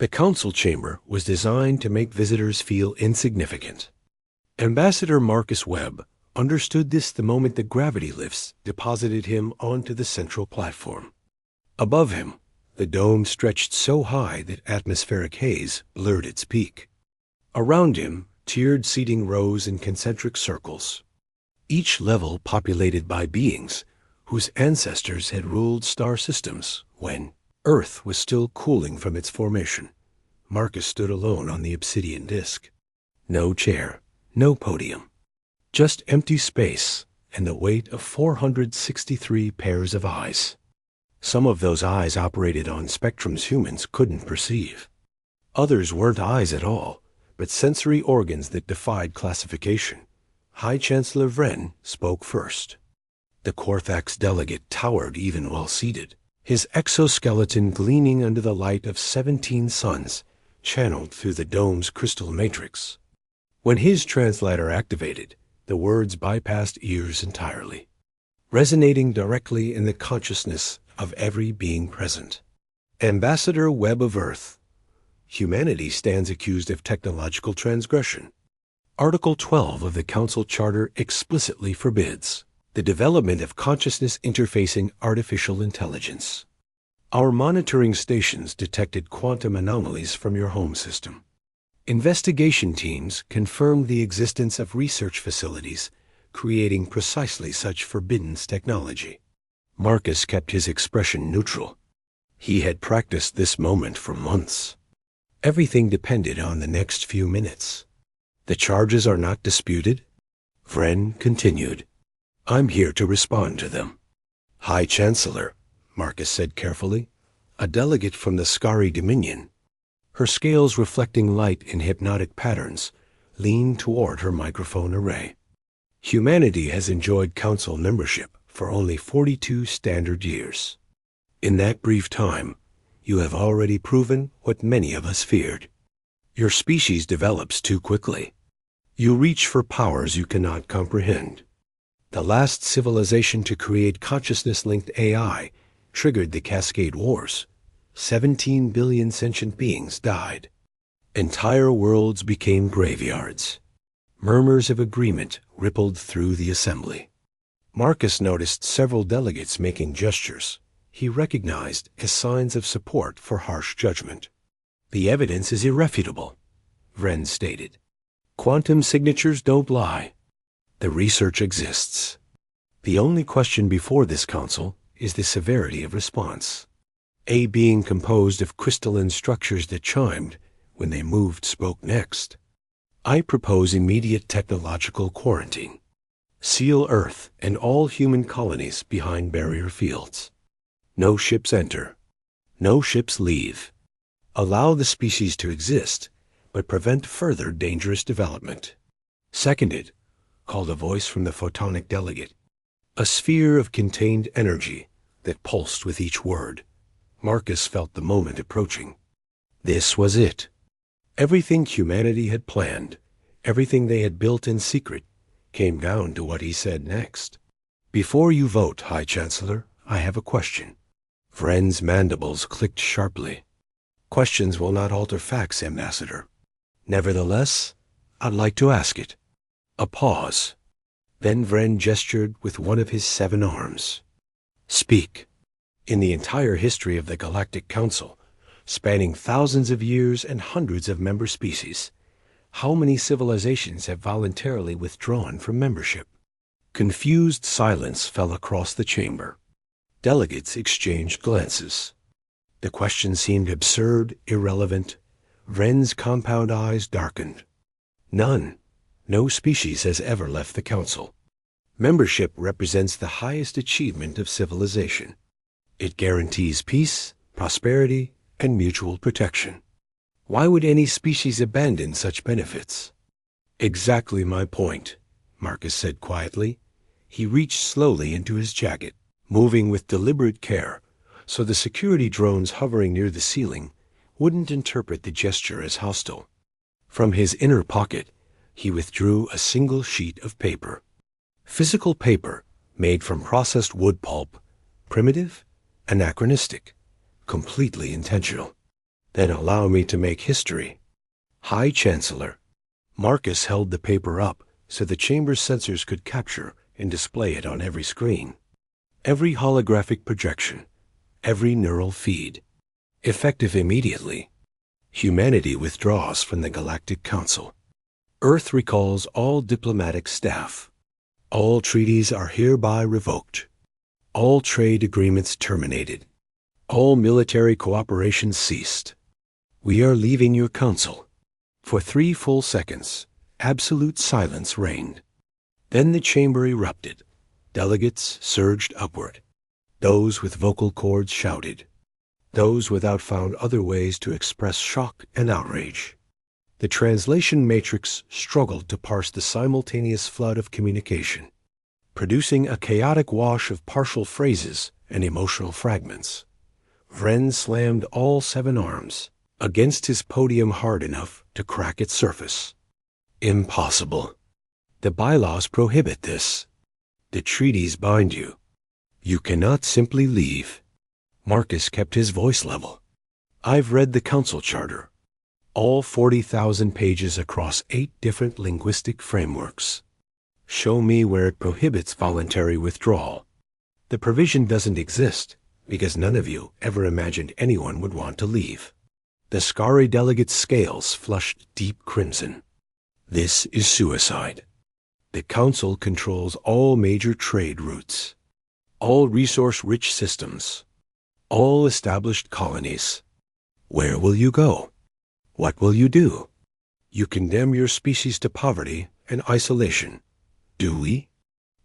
The council chamber was designed to make visitors feel insignificant. Ambassador Marcus Webb understood this the moment the gravity lifts deposited him onto the central platform. Above him, the dome stretched so high that atmospheric haze blurred its peak. Around him, tiered seating rose in concentric circles, each level populated by beings whose ancestors had ruled star systems when Earth was still cooling from its formation. Marcus stood alone on the obsidian disk. No chair, no podium, just empty space and the weight of 463 pairs of eyes. Some of those eyes operated on spectrums humans couldn't perceive. Others weren't eyes at all, but sensory organs that defied classification. High Chancellor Vren spoke first. The Korthax delegate towered even while seated, his exoskeleton gleaming under the light of 17 suns channeled through the dome's crystal matrix. When his translator activated, the words bypassed ears entirely, resonating directly in the consciousness of every being present. Ambassador Webb of Earth, humanity stands accused of technological transgression. Article 12 of the Council Charter explicitly forbids the development of consciousness interfacing artificial intelligence. Our monitoring stations detected quantum anomalies from your home system. Investigation teams confirmed the existence of research facilities creating precisely such forbidden technology. Marcus kept his expression neutral. He had practiced this moment for months. Everything depended on the next few minutes. The charges are not disputed? Vren continued. I'm here to respond to them. High Chancellor, Marcus said carefully, a delegate from the Skari Dominion, her scales reflecting light in hypnotic patterns, leaned toward her microphone array. Humanity has enjoyed council membership for only 42 standard years. In that brief time, you have already proven what many of us feared. Your species develops too quickly. You reach for powers you cannot comprehend. The last civilization to create consciousness-linked AI triggered the Cascade Wars. 17 billion sentient beings died. Entire worlds became graveyards. Murmurs of agreement rippled through the assembly. Marcus noticed several delegates making gestures he recognized as signs of support for harsh judgment. The evidence is irrefutable, Vren stated. Quantum signatures don't lie. The research exists. The only question before this council is the severity of response. A being composed of crystalline structures that chimed when they moved spoke next. I propose immediate technological quarantine. Seal Earth and all human colonies behind barrier fields. No ships enter. No ships leave. Allow the species to exist, but prevent further dangerous development. Seconded, called a voice from the photonic delegate. A sphere of contained energy that pulsed with each word. Marcus felt the moment approaching. This was it. Everything humanity had planned, everything they had built in secret, came down to what he said next. Before you vote, High Chancellor, I have a question. Vren's mandibles clicked sharply. Questions will not alter facts, Ambassador. Nevertheless, I'd like to ask it. A pause. Then Vren gestured with one of his 7 arms. Speak. In the entire history of the Galactic Council, spanning thousands of years and hundreds of member species, how many civilizations have voluntarily withdrawn from membership? Confused silence fell across the chamber. Delegates exchanged glances. The question seemed absurd, irrelevant. Vren's compound eyes darkened. None. No species has ever left the Council. Membership represents the highest achievement of civilization. It guarantees peace, prosperity, and mutual protection. Why would any species abandon such benefits? Exactly my point, Marcus said quietly. He reached slowly into his jacket, moving with deliberate care, so the security drones hovering near the ceiling wouldn't interpret the gesture as hostile. From his inner pocket, he withdrew a single sheet of paper. Physical paper made from processed wood pulp, primitive, anachronistic, completely intentional. Then allow me to make history. High Chancellor. Marcus held the paper up so the chamber's sensors could capture and display it on every screen. Every holographic projection, every neural feed. Effective immediately. Humanity withdraws from the Galactic Council. Earth recalls all diplomatic staff. All treaties are hereby revoked. All trade agreements terminated. All military cooperation ceased. We are leaving your council. For 3 full seconds, absolute silence reigned. Then the chamber erupted. Delegates surged upward. Those with vocal cords shouted. Those without found other ways to express shock and outrage. The translation matrix struggled to parse the simultaneous flood of communication, producing a chaotic wash of partial phrases and emotional fragments. Vren slammed all 7 arms against his podium hard enough to crack its surface. Impossible. The bylaws prohibit this. The treaties bind you. You cannot simply leave. Marcus kept his voice level. I've read the Council Charter. All 40,000 pages across 8 different linguistic frameworks. Show me where it prohibits voluntary withdrawal. The provision doesn't exist because none of you ever imagined anyone would want to leave. The Scari delegate's scales flushed deep crimson. This is suicide. The Council controls all major trade routes, all resource-rich systems, all established colonies. Where will you go? What will you do? You condemn your species to poverty and isolation. Do we?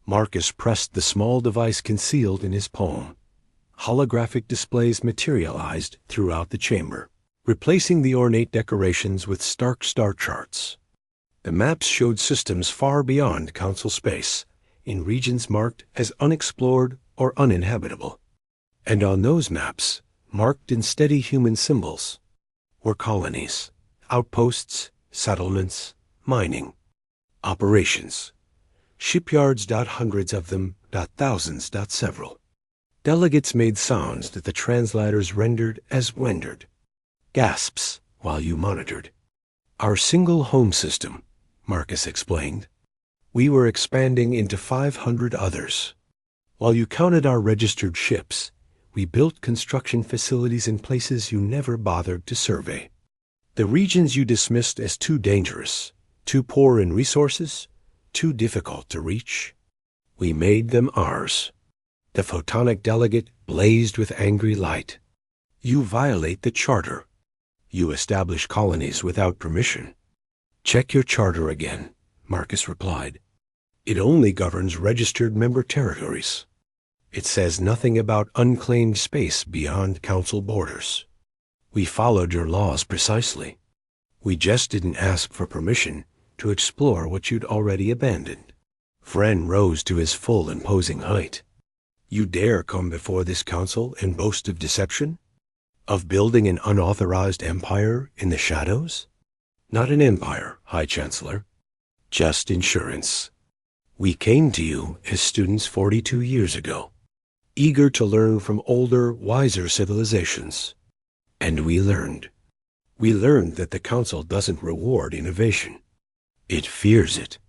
Marcus pressed the small device concealed in his palm. Holographic displays materialized throughout the chamber, replacing the ornate decorations with stark star charts. The maps showed systems far beyond Council space, in regions marked as unexplored or uninhabitable. And on those maps, marked in steady human symbols, were colonies, outposts, settlements, mining, operations, shipyards. Hundreds of them. Thousands. Several. Delegates made sounds that the translators rendered as rendered. Gasps while you monitored. Our single home system, Marcus explained. We were expanding into 500 others. While you counted our registered ships, we built construction facilities in places you never bothered to survey. The regions you dismissed as too dangerous, too poor in resources, too difficult to reach, we made them ours. The photonic delegate blazed with angry light. You violate the charter. You establish colonies without permission. Check your charter again, Marcus replied. It only governs registered member territories. It says nothing about unclaimed space beyond Council borders. We followed your laws precisely. We just didn't ask for permission to explore what you'd already abandoned. Vren rose to his full imposing height. You dare come before this council and boast of deception? Of building an unauthorized empire in the shadows? Not an empire, High Chancellor. Just insurance. We came to you as students 42 years ago, eager to learn from older, wiser civilizations. And we learned. We learned that the Council doesn't reward innovation. It fears it.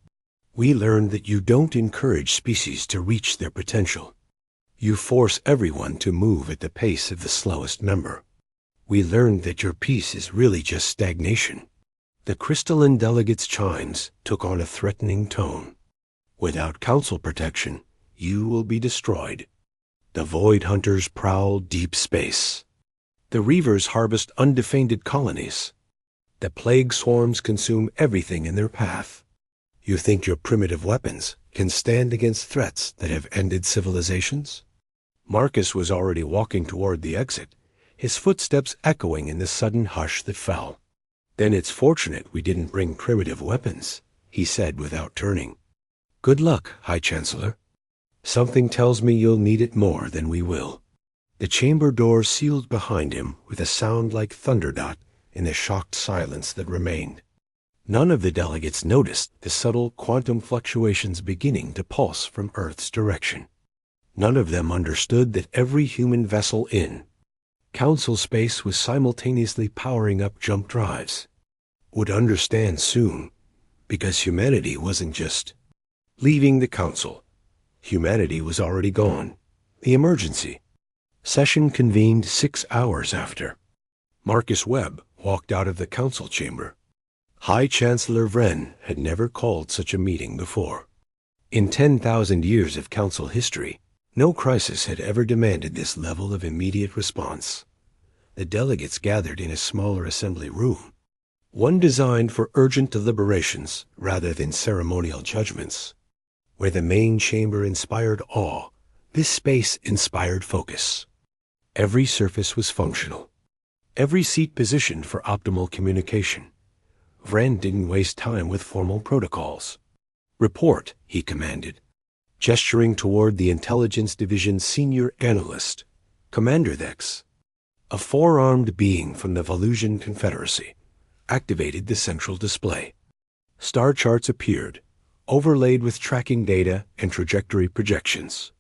We learned that you don't encourage species to reach their potential. You force everyone to move at the pace of the slowest member. We learned that your peace is really just stagnation. The crystalline delegate's chimes took on a threatening tone. Without Council protection, you will be destroyed. The Void Hunters prowl deep space. The Reavers harvest undefended colonies. The plague swarms consume everything in their path. You think your primitive weapons can stand against threats that have ended civilizations? Marcus was already walking toward the exit, his footsteps echoing in the sudden hush that fell. Then it's fortunate we didn't bring primitive weapons, he said without turning. Good luck, High Chancellor. Something tells me you'll need it more than we will. The chamber door sealed behind him with a sound like thunderdot in the shocked silence that remained. None of the delegates noticed the subtle quantum fluctuations beginning to pulse from Earth's direction. None of them understood that every human vessel in Council space was simultaneously powering up jump drives. Would understand soon, because humanity wasn't just leaving the council. Humanity was already gone. The emergency. Session convened 6 hours after. Marcus Webb walked out of the council chamber. High Chancellor Vren had never called such a meeting before. In 10,000 years of council history, no crisis had ever demanded this level of immediate response. The delegates gathered in a smaller assembly room, one designed for urgent deliberations rather than ceremonial judgments. Where the main chamber inspired awe, this space inspired focus. Every surface was functional, every seat positioned for optimal communication. Vren didn't waste time with formal protocols. Report, he commanded, gesturing toward the Intelligence Division's senior analyst, Commander Dex. A four-armed being from the Volusian Confederacy activated the central display. Star charts appeared, overlaid with tracking data and trajectory projections.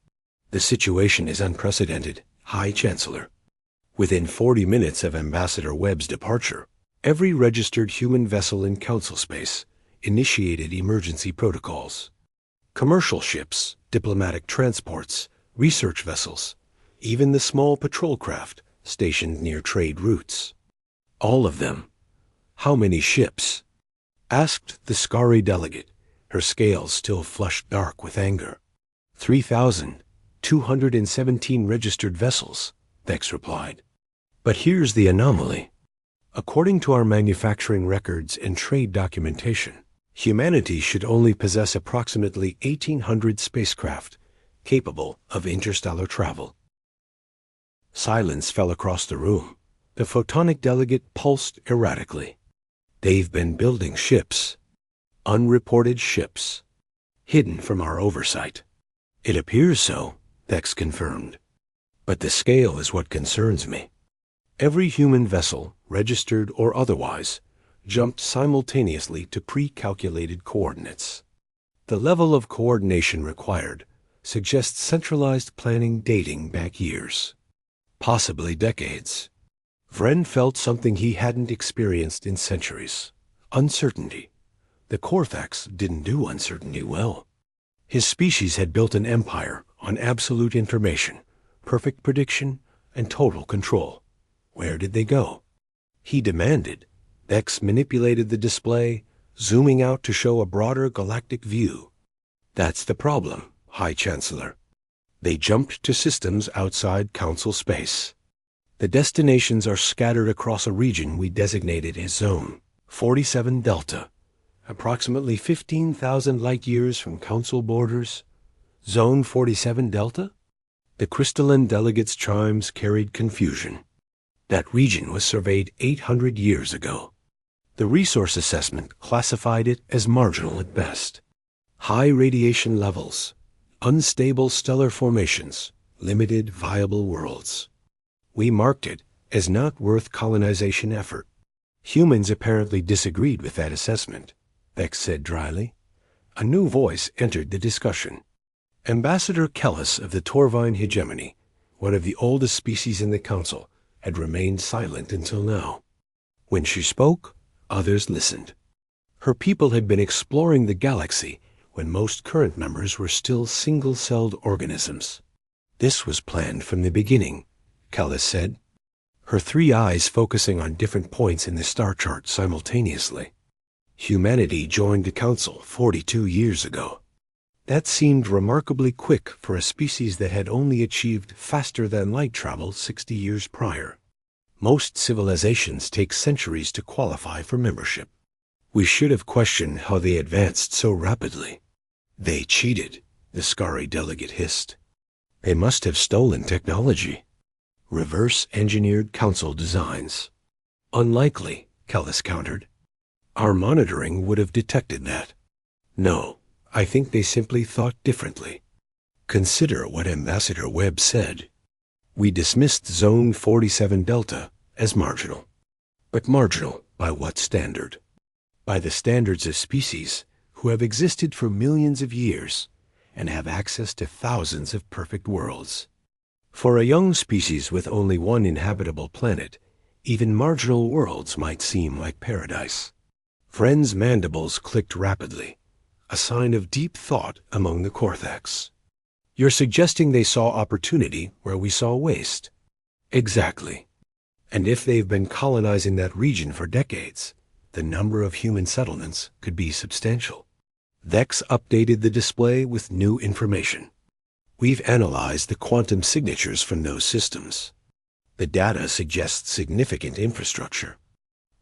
The situation is unprecedented, High Chancellor. Within 40 minutes of Ambassador Webb's departure, every registered human vessel in council space initiated emergency protocols. Commercial ships, diplomatic transports, research vessels, even the small patrol craft stationed near trade routes. All of them. How many ships? Asked the Scari delegate, her scales still flushed dark with anger. 3,217 registered vessels, Vex replied. But here's the anomaly. According to our manufacturing records and trade documentation, humanity should only possess approximately 1,800 spacecraft capable of interstellar travel. Silence fell across the room. The photonic delegate pulsed erratically. They've been building ships. Unreported ships. Hidden from our oversight. It appears so, Vex confirmed. But the scale is what concerns me. Every human vessel, registered or otherwise, jumped simultaneously to pre-calculated coordinates. The level of coordination required suggests centralized planning dating back years. Possibly decades. Vren felt something he hadn't experienced in centuries. Uncertainty. The Corthax didn't do uncertainty well. His species had built an empire on absolute information, perfect prediction, and total control. Where did they go? He demanded. Vex manipulated the display, zooming out to show a broader galactic view. That's the problem, High Chancellor. They jumped to systems outside Council space. The destinations are scattered across a region we designated as Zone 47 Delta, approximately 15,000 light-years from Council borders. Zone 47 Delta? The crystalline delegate's chimes carried confusion. That region was surveyed 800 years ago. The resource assessment classified it as marginal at best. High radiation levels, unstable stellar formations, limited viable worlds. We marked it as not worth colonization effort. Humans apparently disagreed with that assessment, Vex said dryly. A new voice entered the discussion. Ambassador Kellis of the Torvine hegemony, one of the oldest species in the Council, had remained silent until now. When she spoke, others listened. Her people had been exploring the galaxy when most current members were still single-celled organisms. This was planned from the beginning, Kellis said, her three eyes focusing on different points in the star chart simultaneously. Humanity joined the Council 42 years ago. That seemed remarkably quick for a species that had only achieved faster-than-light travel 60 years prior. Most civilizations take centuries to qualify for membership. We should have questioned how they advanced so rapidly. They cheated, the Scari delegate hissed. They must have stolen technology. Reverse-engineered Council designs. Unlikely, Kellis countered. Our monitoring would have detected that. No, I think they simply thought differently. Consider what Ambassador Webb said. We dismissed Zone 47 Delta as marginal. But marginal by what standard? By the standards of species who have existed for millions of years and have access to thousands of perfect worlds. For a young species with only one inhabitable planet, even marginal worlds might seem like paradise. Vren's mandibles clicked rapidly, a sign of deep thought among the Korthax. You're suggesting they saw opportunity where we saw waste? Exactly. And if they've been colonizing that region for decades, the number of human settlements could be substantial. Vex updated the display with new information. We've analyzed the quantum signatures from those systems. The data suggests significant infrastructure.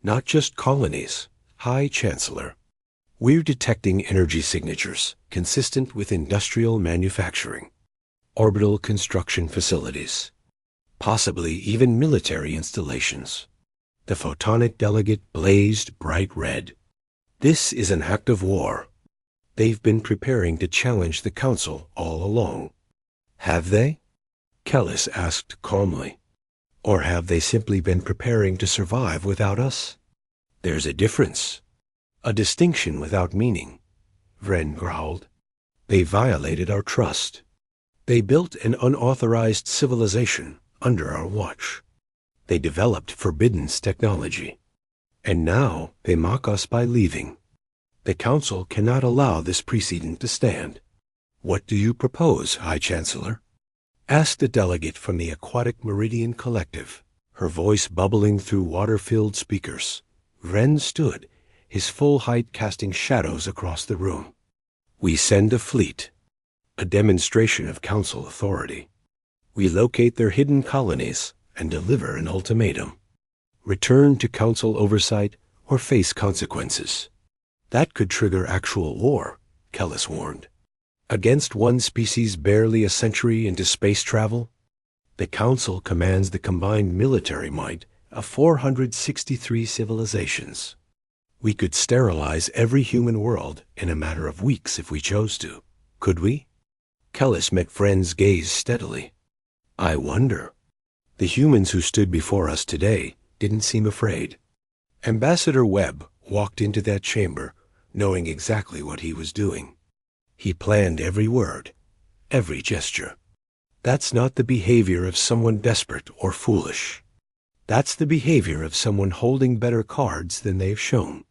Not just colonies, High Chancellor. We're detecting energy signatures consistent with industrial manufacturing, orbital construction facilities, possibly even military installations. The photonic delegate blazed bright red. This is an act of war. They've been preparing to challenge the Council all along. Have they? Kellis asked calmly. Or have they simply been preparing to survive without us? There's a difference. A distinction without meaning, Vren growled. They violated our trust. They built an unauthorized civilization under our watch. They developed forbidden technology. And now they mock us by leaving. The Council cannot allow this precedent to stand. What do you propose, High Chancellor? Asked a delegate from the Aquatic Meridian Collective, her voice bubbling through water-filled speakers. Vren stood, his full height casting shadows across the room. We send a fleet, a demonstration of Council authority. We locate their hidden colonies and deliver an ultimatum. Return to Council oversight or face consequences. That could trigger actual war, Kellis warned. Against one species barely a century into space travel? The Council commands the combined military might of 463 civilizations. We could sterilize every human world in a matter of weeks if we chose to. Could we? Kellis met Vren's gaze steadily. I wonder. The humans who stood before us today didn't seem afraid. Ambassador Webb walked into that chamber knowing exactly what he was doing. He planned every word, every gesture. That's not the behavior of someone desperate or foolish. That's the behavior of someone holding better cards than they've shown.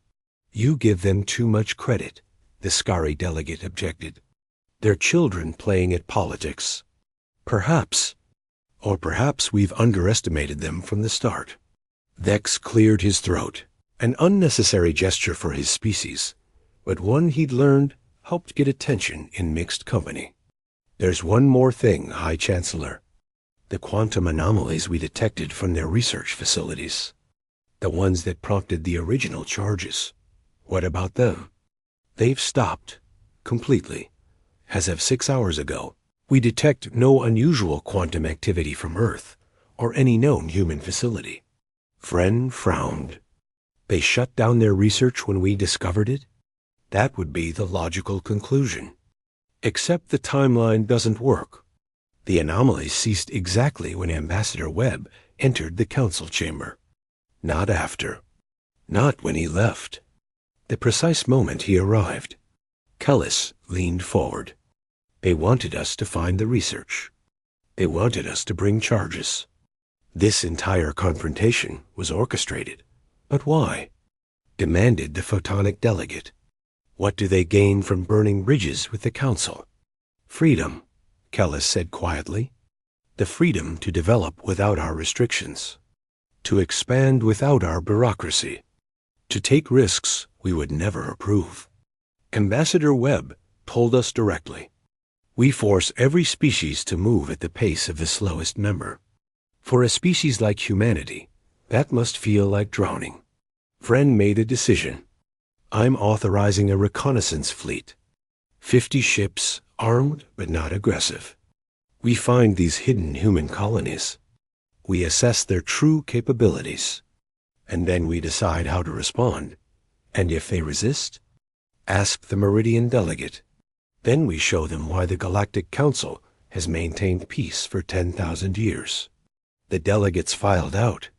You give them too much credit, the Skari delegate objected. They're children playing at politics. Perhaps. Or perhaps we've underestimated them from the start. Vex cleared his throat, an unnecessary gesture for his species, but one he'd learned helped get attention in mixed company. There's one more thing, High Chancellor. The quantum anomalies we detected from their research facilities. The ones that prompted the original charges. What about them? They've stopped. Completely. As of 6 hours ago, we detect no unusual quantum activity from Earth or any known human facility. Vren frowned. They shut down their research when we discovered it? That would be the logical conclusion. Except the timeline doesn't work. The anomalies ceased exactly when Ambassador Webb entered the Council chamber. Not after. Not when he left. The precise moment he arrived. Kellis leaned forward. They wanted us to find the research. They wanted us to bring charges. This entire confrontation was orchestrated. But why? Demanded the photonic delegate. What do they gain from burning bridges with the Council? Freedom, Kellis said quietly. The freedom to develop without our restrictions. To expand without our bureaucracy. To take risks we would never approve. Ambassador Webb told us directly. We force every species to move at the pace of the slowest member. For a species like humanity, that must feel like drowning. Vren made a decision. I'm authorizing a reconnaissance fleet. 50 ships, armed but not aggressive. We find these hidden human colonies. We assess their true capabilities. And then we decide how to respond. And if they resist, ask the Meridian delegate. Then we show them why the Galactic Council has maintained peace for 10,000 years. The delegates filed out,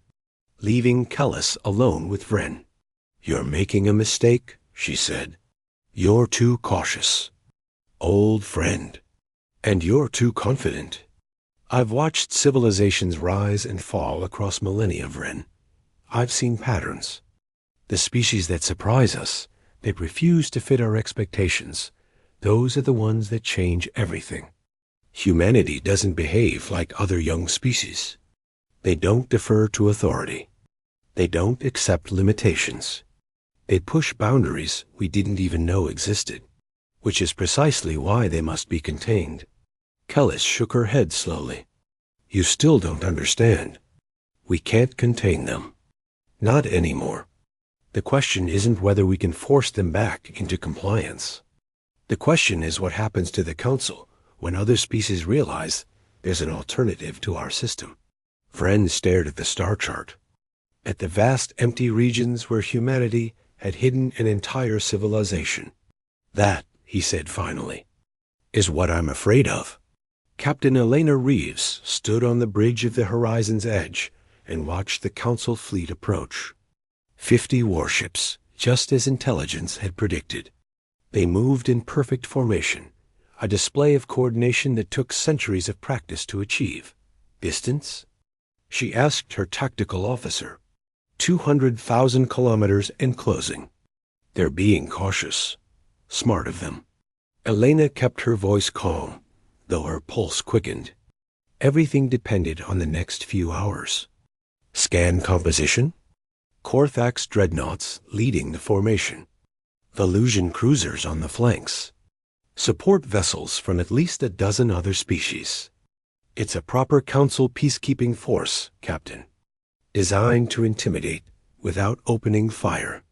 leaving Kellis alone with Vren. You're making a mistake, she said. You're too cautious. Old friend. And you're too confident. I've watched civilizations rise and fall across millennia, Vren. I've seen patterns. The species that surprise us, that refuse to fit our expectations, those are the ones that change everything. Humanity doesn't behave like other young species. They don't defer to authority. They don't accept limitations. They push boundaries we didn't even know existed, which is precisely why they must be contained. Kellis shook her head slowly. You still don't understand. We can't contain them. Not anymore. The question isn't whether we can force them back into compliance. The question is what happens to the Council when other species realize there's an alternative to our system. Vren stared at the star chart, at the vast empty regions where humanity had hidden an entire civilization. That, he said finally, is what I'm afraid of. Captain Elena Reeves stood on the bridge of the horizon's edge and watched the Council fleet approach. 50 warships, just as intelligence had predicted. They moved in perfect formation, a display of coordination that took centuries of practice to achieve. Distance? She asked her tactical officer. 200,000 kilometers and closing. They're being cautious. Smart of them. Elena kept her voice calm, though her pulse quickened. Everything depended on the next few hours. Scan composition? Korthak's dreadnoughts leading the formation. Velusian cruisers on the flanks. Support vessels from at least a dozen other species. It's a proper Council peacekeeping force, Captain. Designed to intimidate without opening fire.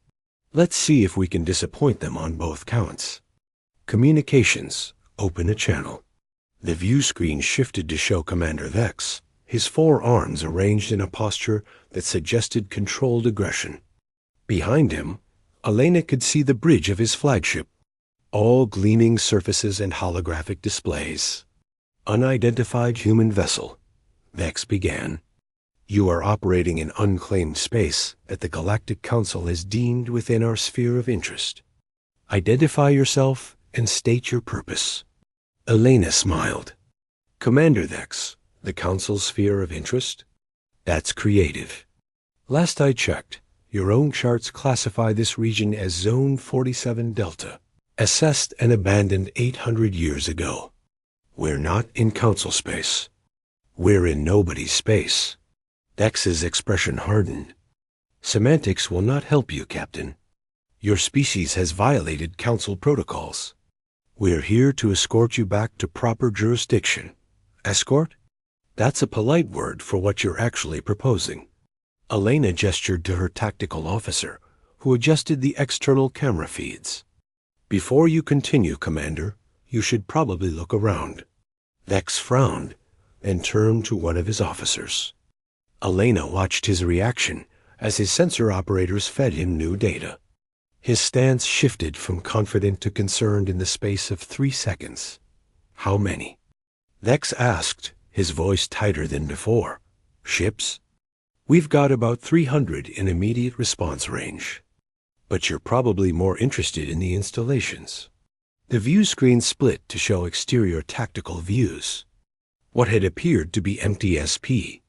Let's see if we can disappoint them on both counts. Communications, open a channel. The view screen shifted to show Commander Vex, his 4 arms arranged in a posture that suggested controlled aggression. Behind him, Elena could see the bridge of his flagship, all gleaming surfaces and holographic displays. Unidentified human vessel, Vex began. You are operating in unclaimed space that the Galactic Council has deemed within our sphere of interest. Identify yourself and state your purpose. Elena smiled. Commander Vex, the Council's sphere of interest? That's creative. Last I checked, your own charts classify this region as Zone 47 Delta, assessed and abandoned 800 years ago. We're not in Council space. We're in nobody's space. Vex's expression hardened. Semantics will not help you, Captain. Your species has violated Council protocols. We're here to escort you back to proper jurisdiction. Escort? That's a polite word for what you're actually proposing. Elena gestured to her tactical officer, who adjusted the external camera feeds. Before you continue, Commander, you should probably look around. Vex frowned and turned to one of his officers. Elena watched his reaction as his sensor operators fed him new data. His stance shifted from confident to concerned in the space of 3 seconds. How many? Vex asked, his voice tighter than before. Ships? We've got about 300 in immediate response range. But you're probably more interested in the installations. The view screen split to show exterior tactical views. What had appeared to be empty SP.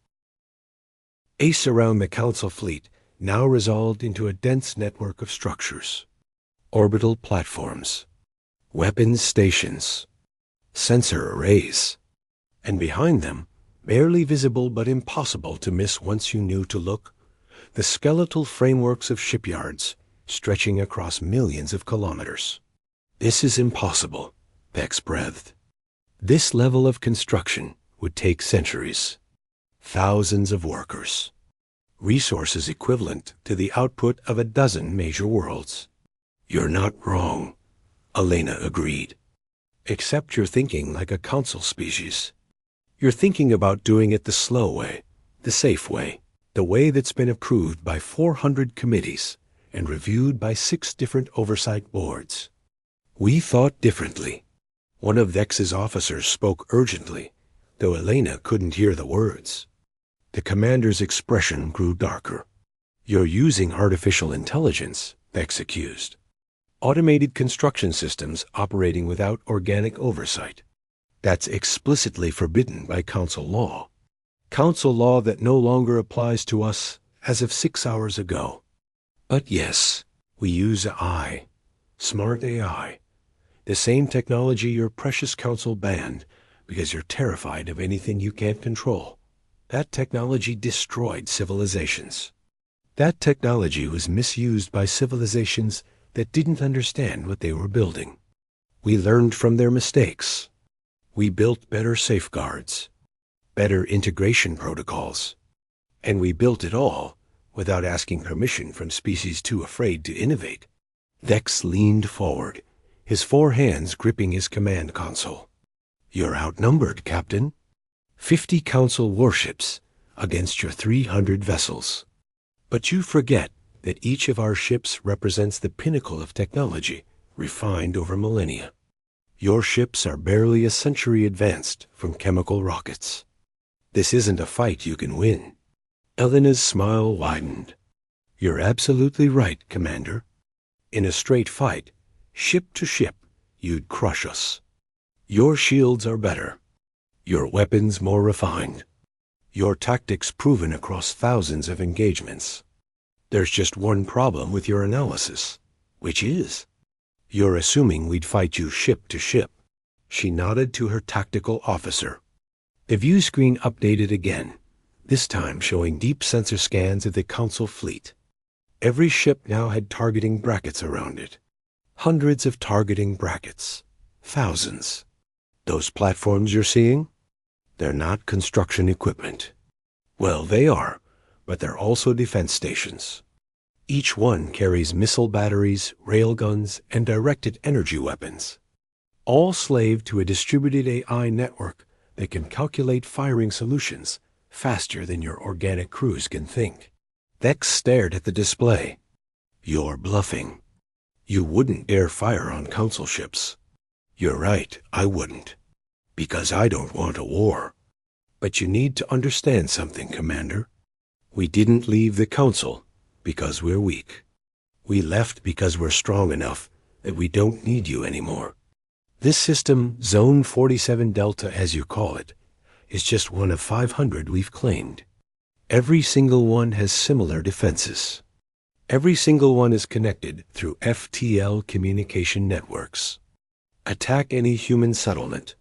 Ace around the Council fleet now resolved into a dense network of structures. Orbital platforms, weapons stations, sensor arrays, and behind them, barely visible but impossible to miss once you knew to look, the skeletal frameworks of shipyards stretching across millions of kilometers. This is impossible, Vex breathed. This level of construction would take centuries. Thousands of workers. Resources equivalent to the output of a dozen major worlds. You're not wrong, Elena agreed. Except you're thinking like a Council species. You're thinking about doing it the slow way, the safe way, the way that's been approved by 400 committees and reviewed by 6 different oversight boards. We thought differently. One of Vex's officers spoke urgently, though Elena couldn't hear the words. The commander's expression grew darker. You're using artificial intelligence, Vex accused. Automated construction systems operating without organic oversight. That's explicitly forbidden by council law. Council law that no longer applies to us as of 6 hours ago. But yes, we use AI, smart AI, the same technology your precious council banned because you're terrified of anything you can't control. That technology destroyed civilizations. That technology was misused by civilizations that didn't understand what they were building. We learned from their mistakes. We built better safeguards, better integration protocols, and we built it all without asking permission from species too afraid to innovate. Vex leaned forward, his 4 hands gripping his command console. You're outnumbered, Captain. 50 council warships against your 300 vessels. But you forget that each of our ships represents the pinnacle of technology, refined over millennia. Your ships are barely a century advanced from chemical rockets. This isn't a fight you can win. Elena's smile widened. You're absolutely right, Commander. In a straight fight, ship to ship, you'd crush us. Your shields are better. Your weapons more refined. Your tactics proven across thousands of engagements. There's just one problem with your analysis, which is, you're assuming we'd fight you ship to ship. She nodded to her tactical officer. The view screen updated again, this time showing deep sensor scans of the Council fleet. Every ship now had targeting brackets around it. Hundreds of targeting brackets. Thousands. Those platforms you're seeing? They're not construction equipment. Well, they are, but they're also defense stations. Each one carries missile batteries, railguns, and directed energy weapons, all slave to a distributed AI network that can calculate firing solutions faster than your organic crews can think. Vex stared at the display. You're bluffing. You wouldn't dare fire on council ships. You're right, I wouldn't. Because I don't want a war. But you need to understand something, Commander. We didn't leave the council because we're weak. We left because we're strong enough that we don't need you anymore. This system, Zone 47 Delta as you call it, is just one of 500 we've claimed. Every single one has similar defenses. Every single one is connected through FTL communication networks. Attack any human settlement,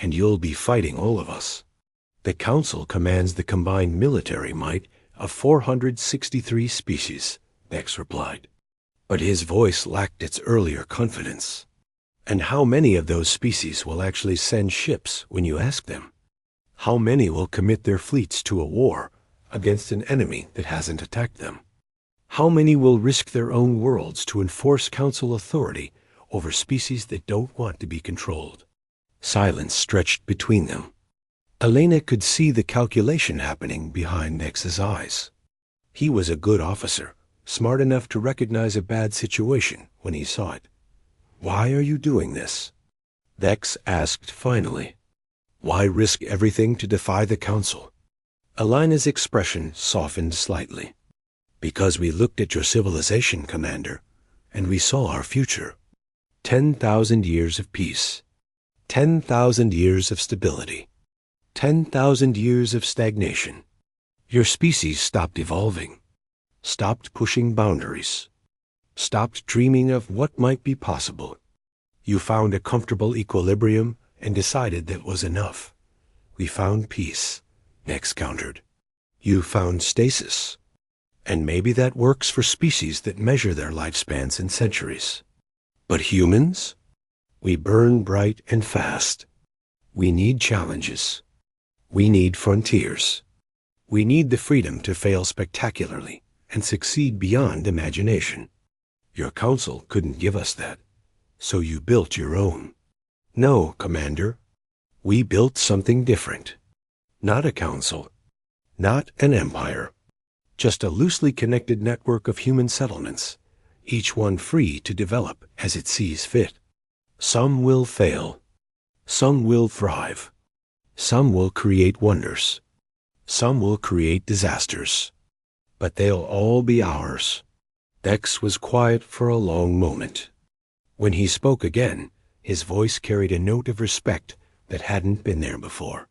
and you'll be fighting all of us. The Council commands the combined military might of 463 species, Vex replied. But his voice lacked its earlier confidence. And how many of those species will actually send ships when you ask them? How many will commit their fleets to a war against an enemy that hasn't attacked them? How many will risk their own worlds to enforce Council authority over species that don't want to be controlled? Silence stretched between them. Elena could see the calculation happening behind Vex's eyes. He was a good officer, smart enough to recognize a bad situation when he saw it. Why are you doing this? Vex asked finally. Why risk everything to defy the Council? Elena's expression softened slightly. Because we looked at your civilization, Commander, and we saw our future. 10,000 years of peace. 10,000 years of stability. 10,000 years of stagnation. Your species stopped evolving, stopped pushing boundaries, stopped dreaming of what might be possible. You found a comfortable equilibrium and decided that was enough. We found peace, Vex countered. You found stasis. And maybe that works for species that measure their lifespans in centuries. But humans? We burn bright and fast. We need challenges. We need frontiers. We need the freedom to fail spectacularly and succeed beyond imagination. Your Council couldn't give us that, so you built your own. No, Commander, we built something different. Not a Council, not an empire, just a loosely connected network of human settlements, each one free to develop as it sees fit. Some will fail. Some will thrive. Some will create wonders. Some will create disasters. But they'll all be ours. Vex was quiet for a long moment. When he spoke again, his voice carried a note of respect that hadn't been there before.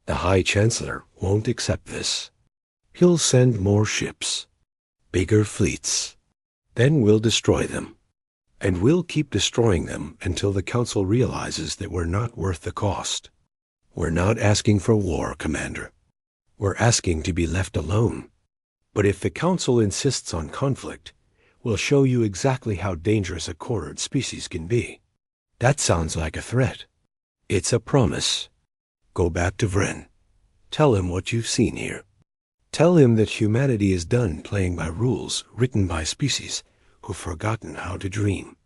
The High Chancellor won't accept this. He'll send more ships, bigger fleets. Then we'll destroy them. And we'll keep destroying them until the Council realizes that we're not worth the cost. We're not asking for war, Commander. We're asking to be left alone. But if the Council insists on conflict, we'll show you exactly how dangerous a cornered species can be. That sounds like a threat. It's a promise. Go back to Vren. Tell him what you've seen here. Tell him that humanity is done playing by rules written by species who've forgotten how to dream.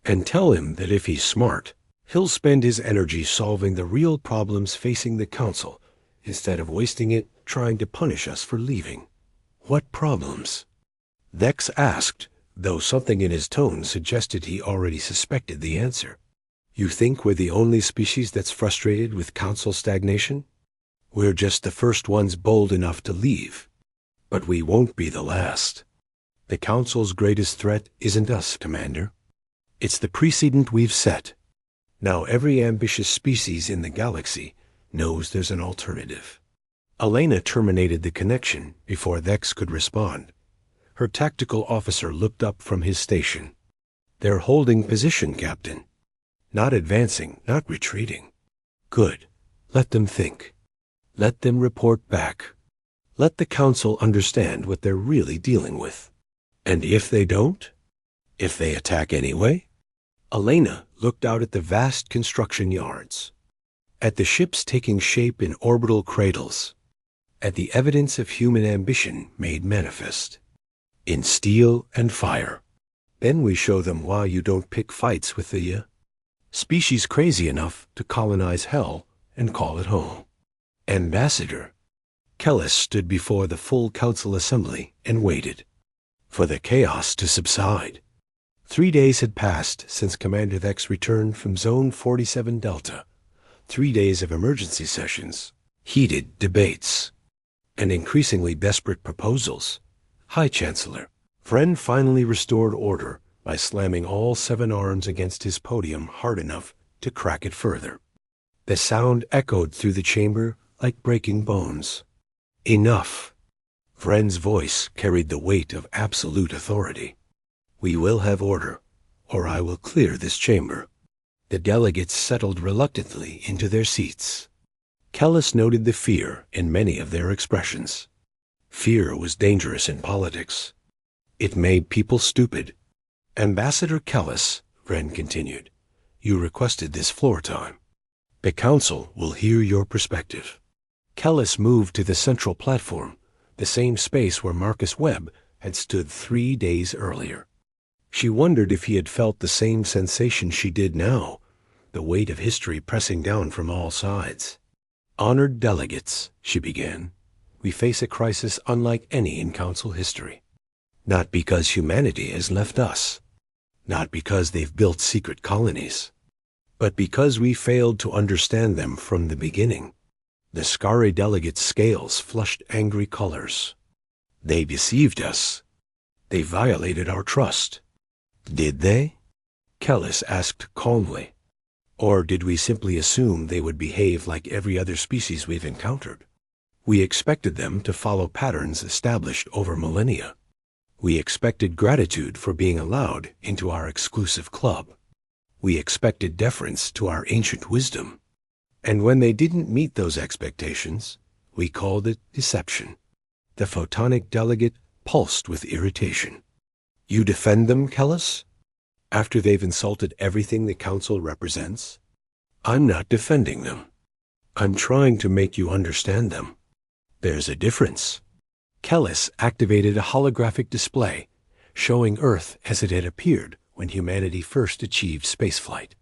And tell him that if he's smart, he'll spend his energy solving the real problems facing the Council instead of wasting it trying to punish us for leaving. What problems? Vex asked, though something in his tone suggested he already suspected the answer. You think we're the only species that's frustrated with Council stagnation? We're just the first ones bold enough to leave. But we won't be the last. The Council's greatest threat isn't us, Commander. It's the precedent we've set. Now every ambitious species in the galaxy knows there's an alternative. Elena terminated the connection before Vex could respond. Her tactical officer looked up from his station. They're holding position, Captain. Not advancing, not retreating. Good. Let them think. Let them report back. Let the Council understand what they're really dealing with. And if they don't? If they attack anyway? Elena looked out at the vast construction yards, at the ships taking shape in orbital cradles, at the evidence of human ambition made manifest, in steel and fire. Then we show them why you don't pick fights with the species crazy enough to colonize hell and call it home. Ambassador. Kellis stood before the full Council assembly and waited for the chaos to subside. 3 days had passed since Commander Vex returned from Zone 47 Delta. 3 days of emergency sessions, heated debates, and increasingly desperate proposals. High Chancellor. Vren finally restored order by slamming all 7 arms against his podium hard enough to crack it further. The sound echoed through the chamber like breaking bones. Enough. Vren's voice carried the weight of absolute authority. We will have order, or I will clear this chamber. The delegates settled reluctantly into their seats. Kellis noted the fear in many of their expressions. Fear was dangerous in politics. It made people stupid. Ambassador Kellis, Vren continued, you requested this floor time. The Council will hear your perspective. Kellis moved to the central platform, the same space where Marcus Webb had stood 3 days earlier. She wondered if he had felt the same sensation she did now, the weight of history pressing down from all sides. Honored delegates, she began, we face a crisis unlike any in Council history. Not because humanity has left us, not because they've built secret colonies, but because we failed to understand them from the beginning. The Scari delegates' scales flushed angry colors. They deceived us. They violated our trust. Did they? Kellis asked calmly. Or did we simply assume they would behave like every other species we've encountered? We expected them to follow patterns established over millennia. We expected gratitude for being allowed into our exclusive club. We expected deference to our ancient wisdom. And when they didn't meet those expectations, we called it deception. The photonic delegate pulsed with irritation. You defend them, Kellis? After they've insulted everything the Council represents? I'm not defending them. I'm trying to make you understand them. There's a difference. Kellis activated a holographic display, showing Earth as it had appeared when humanity first achieved spaceflight.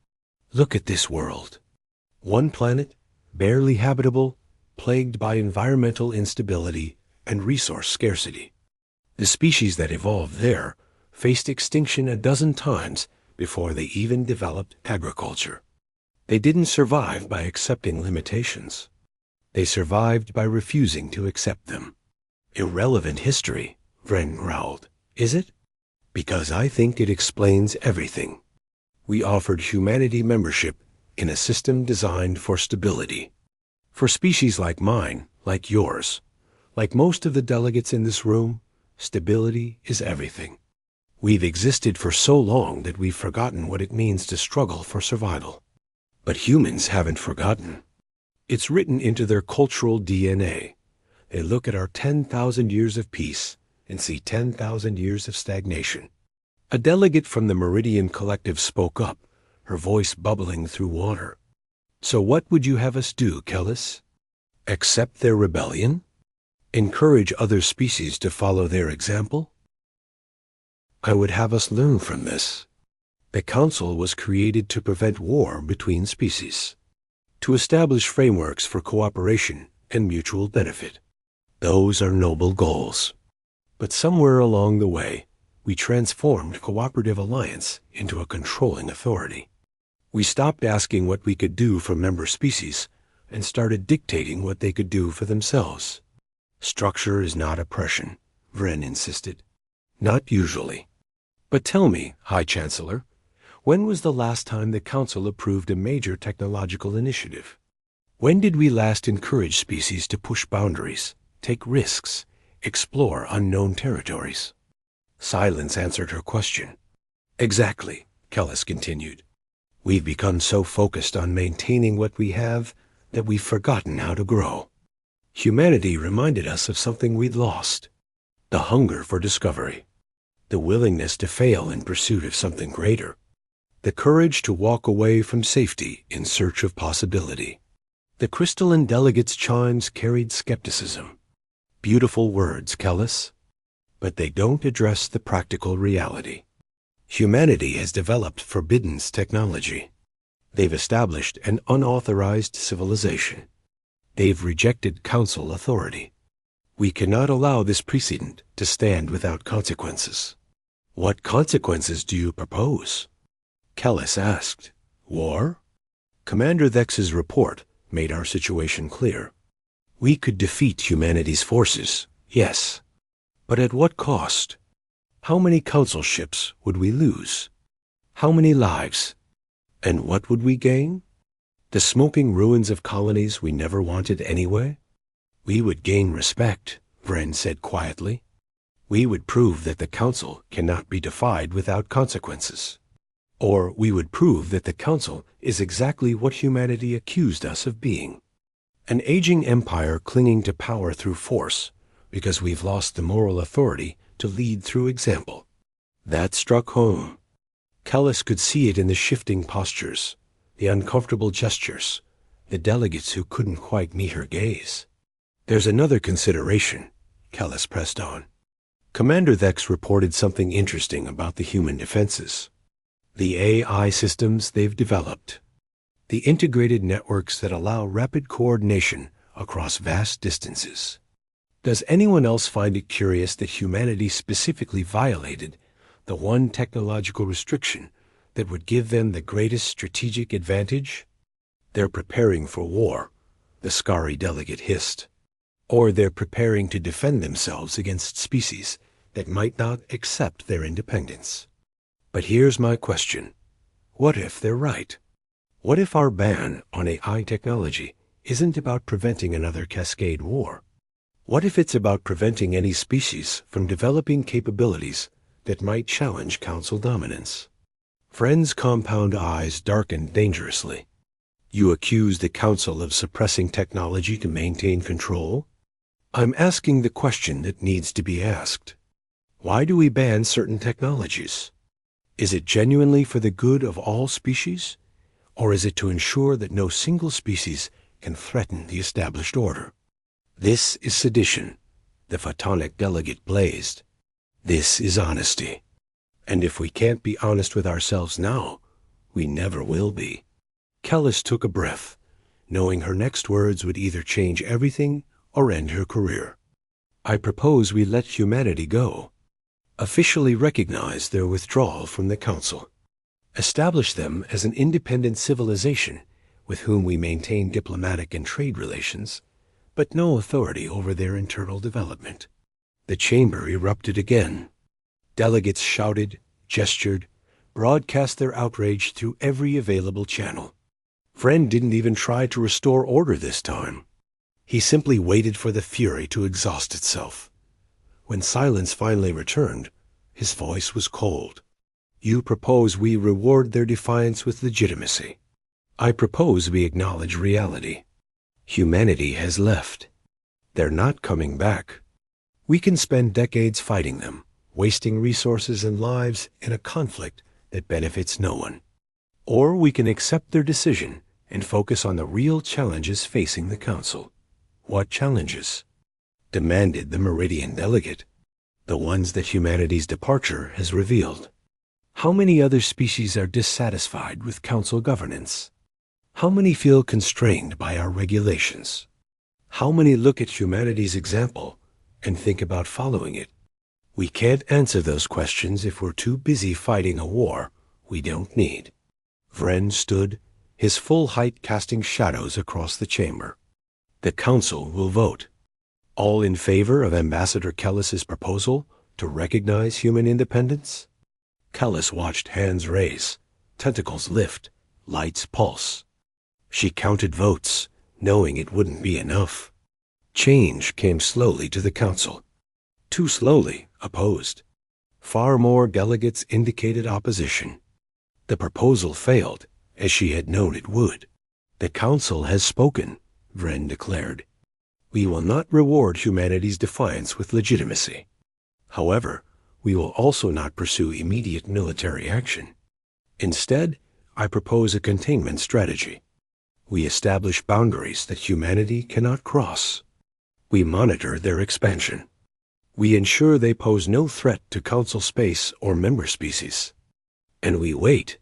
Look at this world. One planet, barely habitable, plagued by environmental instability and resource scarcity. The species that evolved there faced extinction a dozen times before they even developed agriculture. They didn't survive by accepting limitations. They survived by refusing to accept them. Irrelevant history, Vren growled. Is it? Because I think it explains everything. We offered humanity membership in a system designed for stability. For species like mine, like yours, like most of the delegates in this room, stability is everything. We've existed for so long that we've forgotten what it means to struggle for survival. But humans haven't forgotten. It's written into their cultural DNA. They look at our 10,000 years of peace and see 10,000 years of stagnation. A delegate from the Meridian Collective spoke up, her voice bubbling through water. So what would you have us do, Kellis? Accept their rebellion? Encourage other species to follow their example? I would have us learn from this. The Council was created to prevent war between species, to establish frameworks for cooperation and mutual benefit. Those are noble goals. But somewhere along the way, we transformed cooperative alliance into a controlling authority. We stopped asking what we could do for member species and started dictating what they could do for themselves. Structure is not oppression, Vren insisted. Not usually. But tell me, High Chancellor, when was the last time the Council approved a major technological initiative? When did we last encourage species to push boundaries, take risks, explore unknown territories? Silence answered her question. Exactly, Kellis continued. We've become so focused on maintaining what we have that we've forgotten how to grow. Humanity reminded us of something we'd lost: the hunger for discovery, the willingness to fail in pursuit of something greater, the courage to walk away from safety in search of possibility. The crystalline delegate's chimes carried skepticism. Beautiful words, Kellis, but they don't address the practical reality. Humanity has developed forbiddance technology. They've established an unauthorized civilization. They've rejected council authority. We cannot allow this precedent to stand without consequences. What consequences do you propose? Kellis asked. War? Commander Thex's report made our situation clear. We could defeat humanity's forces, yes. But at what cost? How many council ships would we lose? How many lives? And what would we gain? The smoking ruins of colonies we never wanted anyway? We would gain respect, Vren said quietly. We would prove that the Council cannot be defied without consequences. Or we would prove that the Council is exactly what humanity accused us of being. An aging empire clinging to power through force because we've lost the moral authority to lead through example. That struck home. Kellis could see it in the shifting postures, the uncomfortable gestures, the delegates who couldn't quite meet her gaze. There's another consideration, Kellis pressed on. Commander Thex reported something interesting about the human defenses. The AI systems they've developed. The integrated networks that allow rapid coordination across vast distances. Does anyone else find it curious that humanity specifically violated the one technological restriction that would give them the greatest strategic advantage? They're preparing for war, the Skari delegate hissed. Or they're preparing to defend themselves against species that might not accept their independence. But here's my question. What if they're right? What if our ban on AI technology isn't about preventing another Cascade War? What if it's about preventing any species from developing capabilities that might challenge Council dominance? Vren's compound eyes darkened dangerously. You accuse the Council of suppressing technology to maintain control? I'm asking the question that needs to be asked. Why do we ban certain technologies? Is it genuinely for the good of all species? Or is it to ensure that no single species can threaten the established order? This is sedition, the photonic delegate blazed. This is honesty. And if we can't be honest with ourselves now, we never will be. Kellis took a breath, knowing her next words would either change everything or end her career. I propose we let humanity go. Officially recognize their withdrawal from the Council. Establish them as an independent civilization with whom we maintain diplomatic and trade relations, but no authority over their internal development. The chamber erupted again. Delegates shouted, gestured, broadcast their outrage through every available channel. Vren didn't even try to restore order this time. He simply waited for the fury to exhaust itself. When silence finally returned, his voice was cold. You propose we reward their defiance with legitimacy. I propose we acknowledge reality. Humanity has left. They're not coming back. We can spend decades fighting them, wasting resources and lives in a conflict that benefits no one. Or we can accept their decision and focus on the real challenges facing the Council. What challenges? Demanded the Meridian delegate. The ones that humanity's departure has revealed. How many other species are dissatisfied with Council governance? How many feel constrained by our regulations? How many look at humanity's example and think about following it? We can't answer those questions if we're too busy fighting a war we don't need. Vren stood, his full height casting shadows across the chamber. The Council will vote. All in favor of Ambassador Kellis's proposal to recognize human independence? Kellis watched hands raise, tentacles lift, lights pulse. She counted votes, knowing it wouldn't be enough. Change came slowly to the Council. Too slowly, opposed. Far more delegates indicated opposition. The proposal failed, as she had known it would. The Council has spoken, Vren declared. We will not reward humanity's defiance with legitimacy. However, we will also not pursue immediate military action. Instead, I propose a containment strategy. We establish boundaries that humanity cannot cross. We monitor their expansion. We ensure they pose no threat to Council space or member species. And we wait.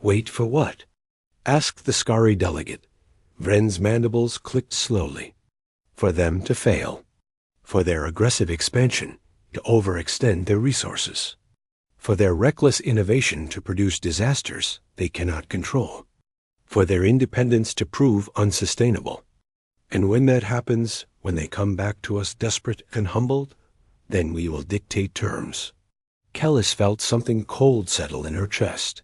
Wait for what? Asked the Skari delegate. Vren's mandibles clicked slowly. For them to fail. For their aggressive expansion to overextend their resources. For their reckless innovation to produce disasters they cannot control. For their independence to prove unsustainable. And when that happens, when they come back to us desperate and humbled, then we will dictate terms. Kellis felt something cold settle in her chest.